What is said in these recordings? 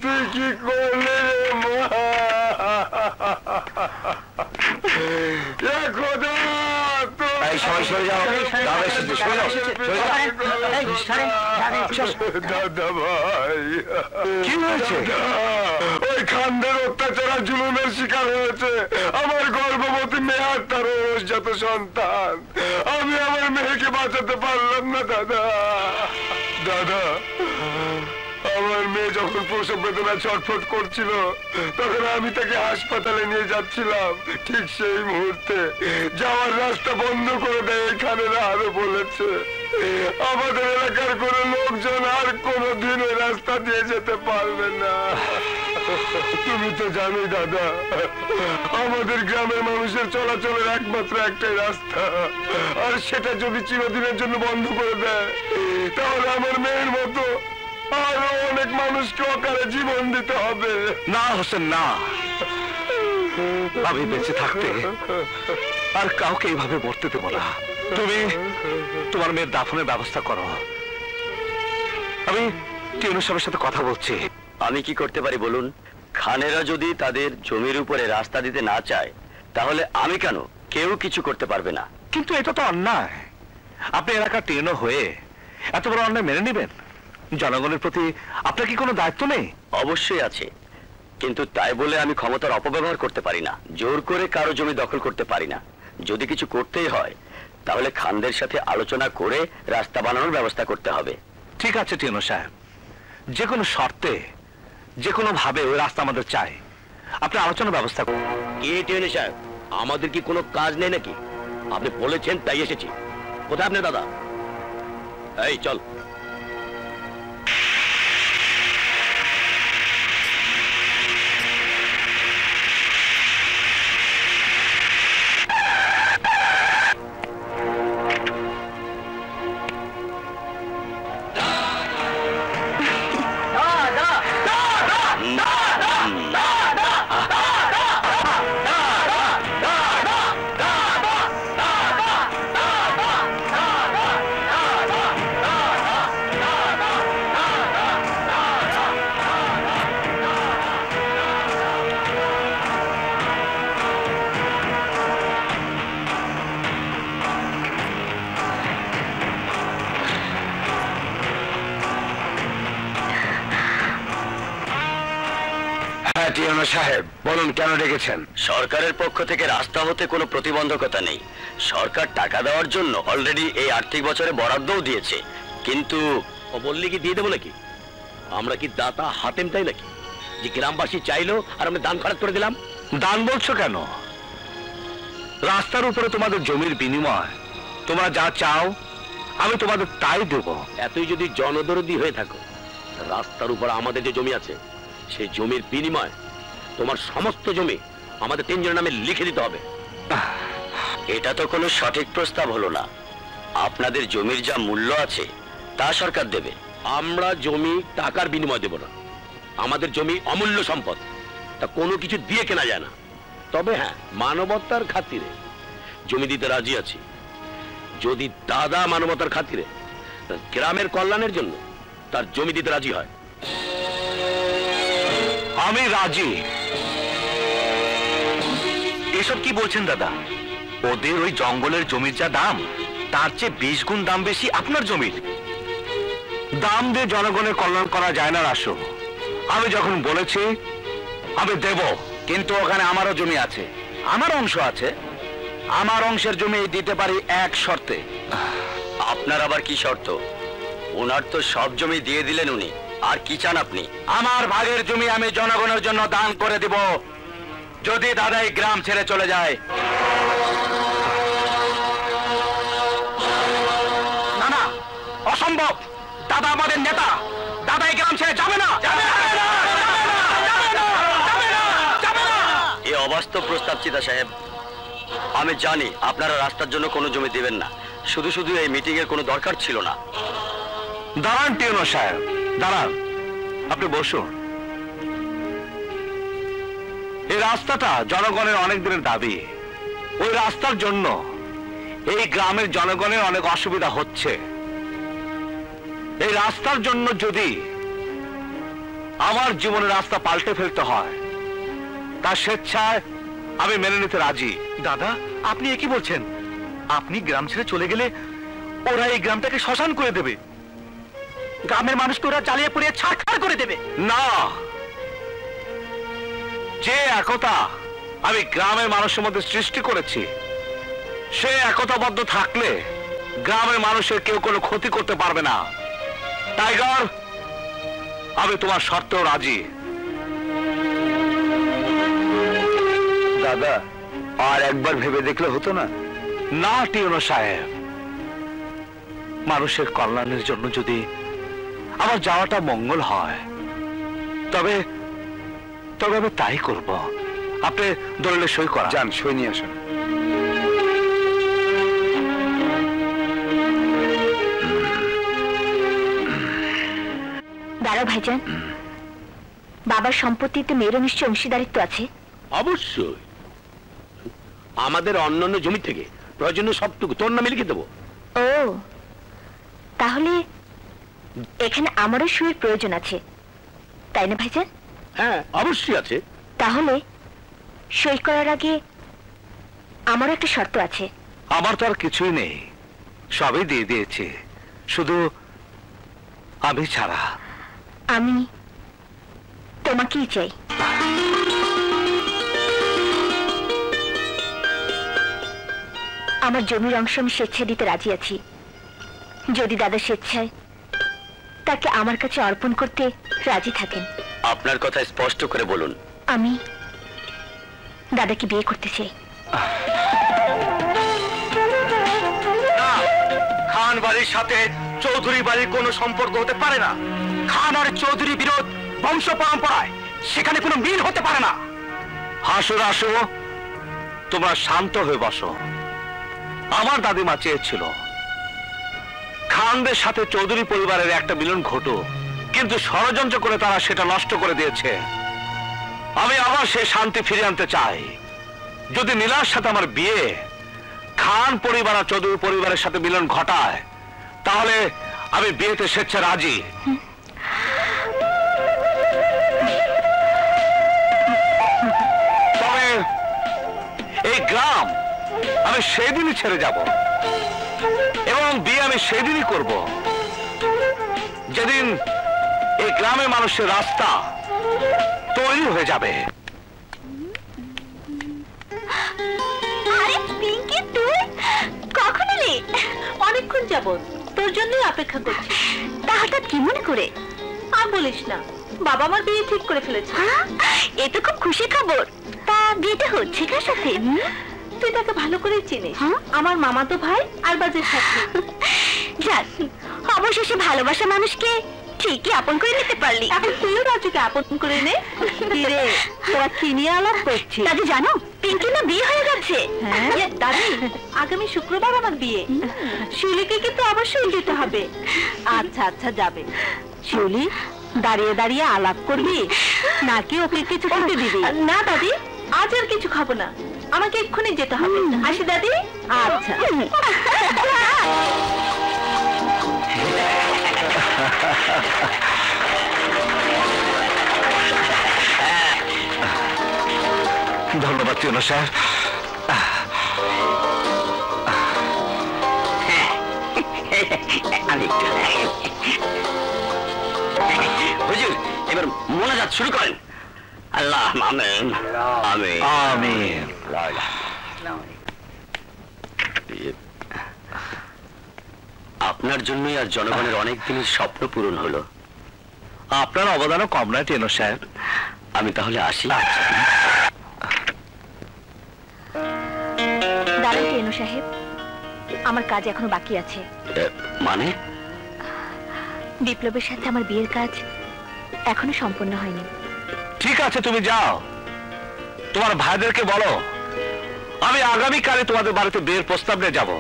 তুই কি করলে দাদা ভাই, কি হয়েছে? ওই খানদের অত্যাচার জুলুমের শিকার হয়েছে আমার গর্ভবতী মেয়ে আর তার যত সন্তান। আমি আমার মেয়েকে বাঁচাতে পারলাম না দাদা। দাদা, আমার মেয়ে যখন প্রসব বেদনা ছটফট করছিল তখন আমি তাকে হাসপাতালে নিয়ে যাচ্ছিলাম। ঠিক সেই মুহূর্তে যাওয়ার রাস্তা বন্ধ করে দেয় এখানে আরো বলেছে আমাদের এলাকার কোন লোকজন আর কোনদিন ওই রাস্তা দিয়ে যেতে পারবে না। তুমি তো জানোই দাদা, আমাদের গ্রামের মানুষের চলাচলের একমাত্র একটাই রাস্তা, আর সেটা যদি চিরদিনের জন্য বন্ধ করে দেয় তাহলে আমার মেয়ের মতো আরো অনেক মানুষকে অকালে জীবন দিতে হবে। না হোসেন, না, আমি বেঁচে থাকতে আর কাউকে এইভাবে মরতে দেবো না। তুমি তোমার মেয়ের দাফনের ব্যবস্থা করো। আমি টিউনু সাহেবের সাথে কথা বলছি। আমি কি করতে পারি বলুন? খানেরা যদি তাদের জমির উপরে রাস্তা দিতে না চায় তাহলে আমি কেন? কেউ কিছু করতে পারবে না। কিন্তু এটা তো অন্যায়। আপনি এলাকার টিউনু হয়ে এত বড় অন্যায় মেনে নেবেন? জনগণের প্রতি আপনার কি কোনো দায়িত্ব নেই? অবশ্যই আছে, কিন্তু তাই বলে আমি ক্ষমতার অপব্যবহার করতে পারি না, জোর করে কারো জমি দখল করতে পারি না। যদি কিছু করতেই হয় তাহলে খানদের সাথে আলোচনা করে রাস্তা বানানোর ব্যবস্থা করতে হবে। ঠিক আছে টিউনু সাহেব, যে কোনো শর্তে যে কোনো ভাবে ওই রাস্তা আমাদের চাই। আপনি আলোচনার ব্যবস্থা করুন। কে টিউনু সাহেব, আমাদের কি কোনো কাজ নেই নাকি? আপনি বলেছেন তাই এসেছি। কোথায় আপনি দাদা? এই চল। সাহেব বলুন, কেন ডেকেছেন? সরকারের পক্ষ থেকে রাস্তা হতে কোনো প্রতিবন্ধকতা নেই। সরকার টাকা দেওয়ার জন্য অলরেডি এই আর্থিক বছরে বরাদ্দও দিয়েছে। কিন্তু ও বললি কি দিয়ে দেবো নাকি? আমরা কি দাতা হাতেম তাই নাকি যে গ্রামবাসী চাইলো আর আমরা দান খরচ করে দিলাম? দান বলছো কেন? রাস্তার উপরে তোমাদের জমির বিনিময় তোমরা যা চাও আমি তোমাদের তাই দেব। এতই যদি জনদরদি হয়ে থাকো, রাস্তার উপর আমাদের যে জমি আছে সেই জমির বিনিময় তোমার সমস্ত জমি আমাদের তিনজনের নামে লিখে দিতে হবে। এটা তো কোনো সঠিক প্রস্তাব হলো না। আপনাদের জমির যা মূল্য আছে তা সরকার দেবে। আমরা জমি টাকার বিনিময় দেব না। আমাদের জমি অমূল্য সম্পদ, তা কোনো কিছু দিয়ে কেনা যায় না। তবে হ্যাঁ, মানবতার খাতিরে জমি দিতে রাজি আছি। যদি দাদা মানবতার খাতিরে গ্রামের কল্যাণের জন্য তার জমি দিতে রাজি হয়, আমি রাজি। এসব কি বলছেন দাদা? ওদের ওই জঙ্গলের জমির যা দাম তার চেয়ে 20 গুণ দাম বেশি আপনার জমির। দাম দিয়ে জনগণের কল্যাণ করা যায় না রাসু। আমি যখন বলেছি আমি দেব, কিন্তু ওখানে আমারও জমি আছে, আমার অংশ আছে। আমার অংশের জমি দিতে পারি এক শর্তে। আপনার আবার কি শর্ত? ওনার তো সব জমি দিয়ে দিলেন উনি, আর কি চান আপনি? আমার ভাগের জমি আমি জনগণের জন্য দান করে দিব যদি দাদা এই গ্রাম ছেড়ে চলে যায়। না না, অসম্ভব। দাদা আমাদের নেতা, দাদা এই গ্রাম ছেড়ে যাবে না। এই অবাস্তব প্রস্তাব চিতা সাহেব। আমি জানি আপনারা রাস্তার জন্য কোনো জমি দিবেন না। শুধু শুধু এই মিটিং এর কোনো দরকার ছিল না। দাঁড়ান টিউনো সাহেব, দাঁড়ান। আপনি বসুন। এই রাস্তাটা জনগণের অনেক দিনের দাবি। ওই রাস্তার জন্য এই গ্রামের জনগণের অনেক অসুবিধা হচ্ছে। এই রাস্তার জন্য যদি আমার জীবনের রাস্তা পাল্টে ফেলতে হয় তার স্বেচ্ছায় আমি মেনে নিতে রাজি। দাদা, আপনি একই বলছেন? আপনি গ্রাম ছেড়ে চলে গেলে ওরা এই গ্রামটাকে শ্মশান করে দেবে, গ্রামের মানুষকে ওরা জ্বালিয়ে পুড়িয়ে ছাড়খাড় করে দেবে। না, যে একতা আমি গ্রামের মানুষের মধ্যে সৃষ্টি করেছি সে একতাবদ্ধ থাকলে গ্রামের মানুষের কেউ কোনো ক্ষতি করতে পারবে না। টাইগার, আমি তোমার শর্তেও রাজি। দাদা, আর একবার ভেবে দেখলে হতো না? না টিওনো সাহেব, মানুষের কল্যাণের জন্য যদি আমার যাওয়াটা মঙ্গল হয় তবে তবে আমি তাই করব। আপনি দলিলে সই করা। যান, সই নিয়ে আসুন। দাঁড়াও ভাইজান, বাবার সম্পত্তিতে মেয়েরও নিশ্চয় অংশীদারিত্ব আছে? অবশ্যই। আমাদের অন্যান্য জমি থেকে প্রয়োজনীয় সবটুকু তোর নামে লিখে দেবো। ও, তাহলে এখানে আমারও সইয়ের প্রয়োজন আছে, তাই না ভাইজান? হ্যাঁ, অবশ্যই আছে। তাহলে সই করার আগে আমারও একটা শর্ত আছে। আমার তো আর কিছুই নেই, সবই দিয়ে দিয়েছে, শুধু আমি ছাড়া। আমি তোমাকেই চাই। আমার জমির অংশ আমি স্বেচ্ছায় দিতে রাজি আছি, যদি দাদা স্বেচ্ছায় তাকে আমার কাছে অর্পণ করতে রাজি থাকেন। আপনার কথা স্পষ্ট করে বলুন। আমি দাদাকে বিয়ে করতে চাই। খান বাড়ির সাথে চৌধুরী বাড়ির কোনো সম্পর্ক হতে পারে না। খান আর চৌধুরী বিরোধ বংশ পরম্পরায়, সেখানে কোনো মিল হতে পারে না। হাসো রাসো, তোমরা শান্ত হয়ে বসো। আমার দাদিমা চেয়েছিল খানদের সাথে চৌধুরী পরিবারের একটা মিলন ঘটুক, কিন্তু ষড়যন্ত্র করে তারা সেটা নষ্ট করে দিয়েছে। আমি আবার সেই শান্তি ফিরিয়ে আনতে চাই। যদি নীলার সাথে আমার বিয়ে খান পরিবার আর চৌধুরী পরিবারের সাথে মিলন ঘটায় তাহলে আমি বিয়েতে স্বেচ্ছা রাজি। তবে এই গ্রাম আমি সেদিনই ছেড়ে যাব এবং বিয়ে আমি সেদিনই করব যেদিন এই গ্রামের মানুষের রাস্তা তৈরি হয়ে যাবে। আরে পিঙ্কি, তুই কখন এলি? অনেকক্ষণ যাবত তোর জন্যই অপেক্ষা করছি। তা হঠাৎ কি মনে করে? আর বলিস না, বাবা আমার বিয়ে ঠিক করে ফেলেছে। এ তো খুব খুশি খবর। তা বিয়েটা হচ্ছে কার সাথে? তুই তাকে ভালো করে চিনিস, আমার মামাতো ভাই আরবাজের সাথে। যাক, অবশেষে ভালোবাসা মানুষকে ঠিকই আপন করে নিতে পারলি। এখন তুইও রাজুকে আপন করে নে। রে, তোরা কি নিয়ে আলাপ করছিস? দাদি জানো, পিঙ্কি না বিয়ে হয়ে গেছে। হ্যাঁ দাদি, আগামী শুক্রবার আমার বিয়ে। শিউলিকে কিন্তু অবশ্যই যেতে হবে। আচ্ছা আচ্ছা, যাবে। শিউলি, দাঁড়িয়ে দাঁড়িয়ে আলাপ করবি নাকি ওকে কিছু খেতে দিবি? না দাদি, আজ আর কিছু খাবো না, আমাকে এক্ষুনি যেতে হবে। আসি দাদি। আচ্ছা। ধন্যবাদ টিওনো সাহেব। হুজুর, এবার মোনাজাত শুরু করেন। আল্লাহ আমিন আমিন আমিন। আপনার জন্যই আর জনগণের অনেক দিনের স্বপ্ন পূরণ হলো। আপনার অবদানও কম নয় টিওনো সাহেব। আমি তাহলে আসি। দাঁড়ান টিওনো সাহেব, আমার কাজ এখনো বাকি আছে। মানে? বিপ্লবের সাথে আমার বিয়ের কাজ এখনো সম্পূর্ণ হয়নি। ঠিক আছে, তুমি যাও, তোমার ভাইদেরকে বলো আমি আগামীকালে তোমাদের বাড়িতে বিয়ের প্রস্তাব নিয়ে যাব।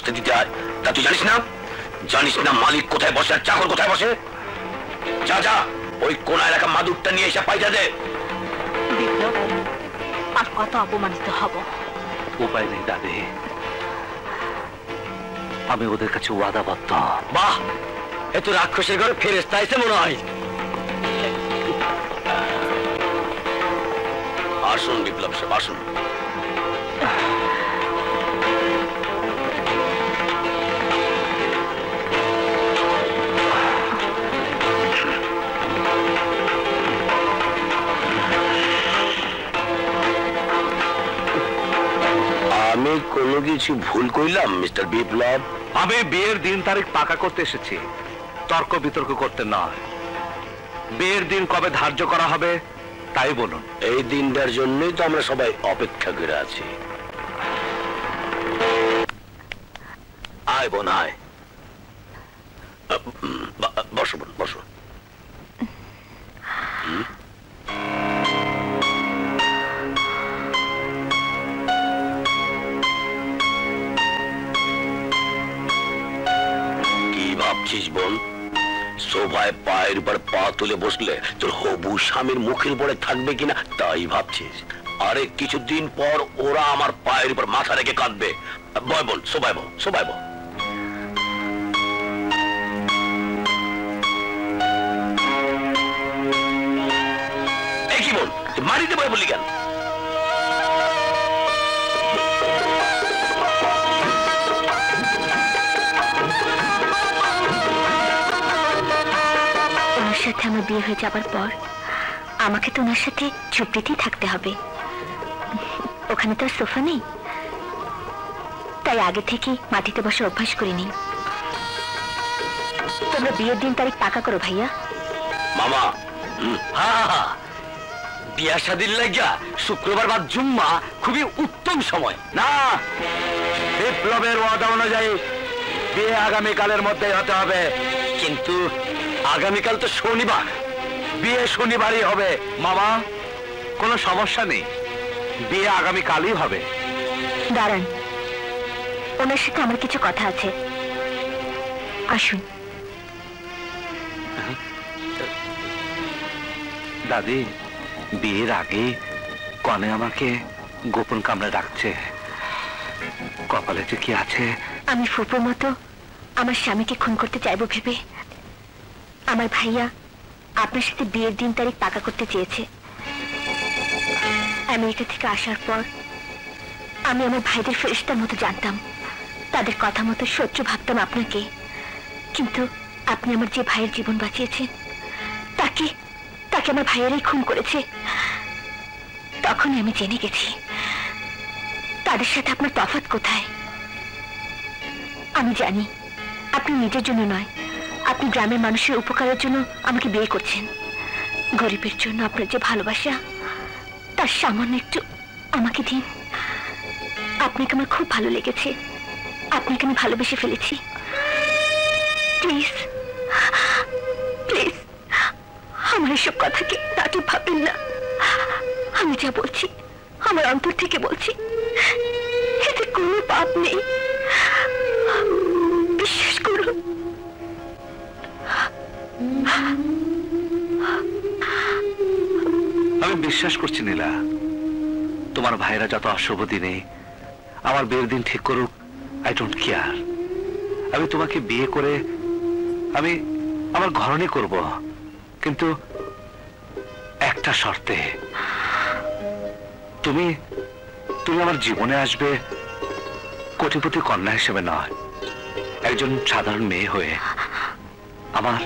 বসতে দিতে হয় তা তুই জানিস না? জানিস না মালিক কোথায় বসে আর চাকর কোথায় বসে? যা যা ওই কোন এলাকা মাদুরটা নিয়ে এসে পাইটা দে। বিপ্লব, আর কত অপমানিত হব? উপায় নেই দাদি, আমি ওদের কাছে ওয়াদাবদ্ধ। বাহ, এ তো রাক্ষসের ঘরে ফেরেশতা এসে মনে হয়। আসুন বিপ্লব সাহেব, আসুন। আমি কোনো কিছু ভুল কইলাম মিস্টার বিপ্লব? আমি বিয়ের দিন তারিখ পাকা করতে এসেছি, তর্ক বিতর্ক করতে নয়। বিয়ের দিন কবে ধার্য করা হবে তাই বলুন। এই দিনটার জন্যই তো আমরা সবাই অপেক্ষা করে আছি। আয় বোন আয়, বসো বোন বসো। কি ভাবছিস বোন? সোফায় পায়ের উপর পা তুলে বসলে তোর হবু স্বামীর মুখের উপরে থাকবে কিনা তাই ভাবছিস? আরে কিছুদিন পর ওরা আমার পায়ের উপর মাথা রেখে কাঁদবে। বয় বোন, সোফায় বল, সোফায় বল। এই কি বোন, তুই মারিতে বয় বললি কেন? ওনার সাথে আমার বিয়ে হয়ে যাবার পর আমাকে তো ওনার সাথে ঝুপড়িতেই থাকতে হবে। ওখানে তো আর সোফা নেই, তাই আগে থেকে মাটিতে বসে অভ্যাস করিনি। তোমরা বিয়ের দিন তারিখ পাকা করো ভাইয়া। মামা, বিয়া শাদির লাগিয়া শুক্রবার বাদ জুম্মা খুবই উত্তম সময়। না, বিপ্লবের ওয়াদা অনুযায়ী বিয়ে আগামীকালের মধ্যেই হতে হবে। কিন্তু আগামীকাল তো শনিবার। বিয়ে শনিবারই হবে মামা, কোনো সমস্যা নেই, বিয়ে আগামীকালই হবে। দাঁড়ান, ওনার সাথে আমার কিছু কথা আছে, আসুন। দাদি, বিয়ের আগে কনে আমাকে গোপন কামরা ডাকছে, কপালে যে কি আছে। আমি ফুপুর মতো আমার স্বামীকে খুন করতে চাইবো ভেবে আমার ভাইয়া আপনার সাথে বিয়ের দিন তারিখ পাকা করতে চেয়েছে। আমেরিকা থেকে আসার পর আমি আমার ভাইদের ফেরেশতার মতো জানতাম, তাদের কথা মতো শত্রু ভাবতাম আপনাকে। কিন্তু আপনি আমার যে ভাইয়ের জীবন বাঁচিয়েছেন তাকে তাকে আমার ভাইয়েরাই খুন করেছে। তখনই আমি জেনে গেছি তাদের সাথে আপনার তফাৎ কোথায়। আমি জানি আপনি নিজের জন্য নয়, আপনি গ্রামের মানুষের উপকারের জন্য আমাকে বিয়ে করছেন। গরিবের জন্য আপনার যে ভালোবাসা তার সামান্য একটু আমাকে দিন। আপনাকে আমার খুব ভালো লেগেছে, আপনাকে আমি ভালোবেসে ফেলেছি। প্লিজ প্লিজ আমার এসব কথাকে নাটক ভাববেন না। আমি যা বলছি আমার অন্তর থেকে বলছি, এতে কোনো পাপ নেই, বিশ্বাস করুন। আমি বিশ্বাস করছি নীলা, তোমার ভাইরা যত অশুভ দিনে আমার বিয়ের দিন ঠিক করুক, আই ডোন্ট কেয়ার। আমি তোমাকে বিয়ে করে আমি আমার ঘরণী করব, কিন্তু একটা শর্তে। তুমি তুমি আমার জীবনে আসবে কোটিপতি কন্যা হিসেবে নয়, একজন সাধারণ মেয়ে হয়ে। আমার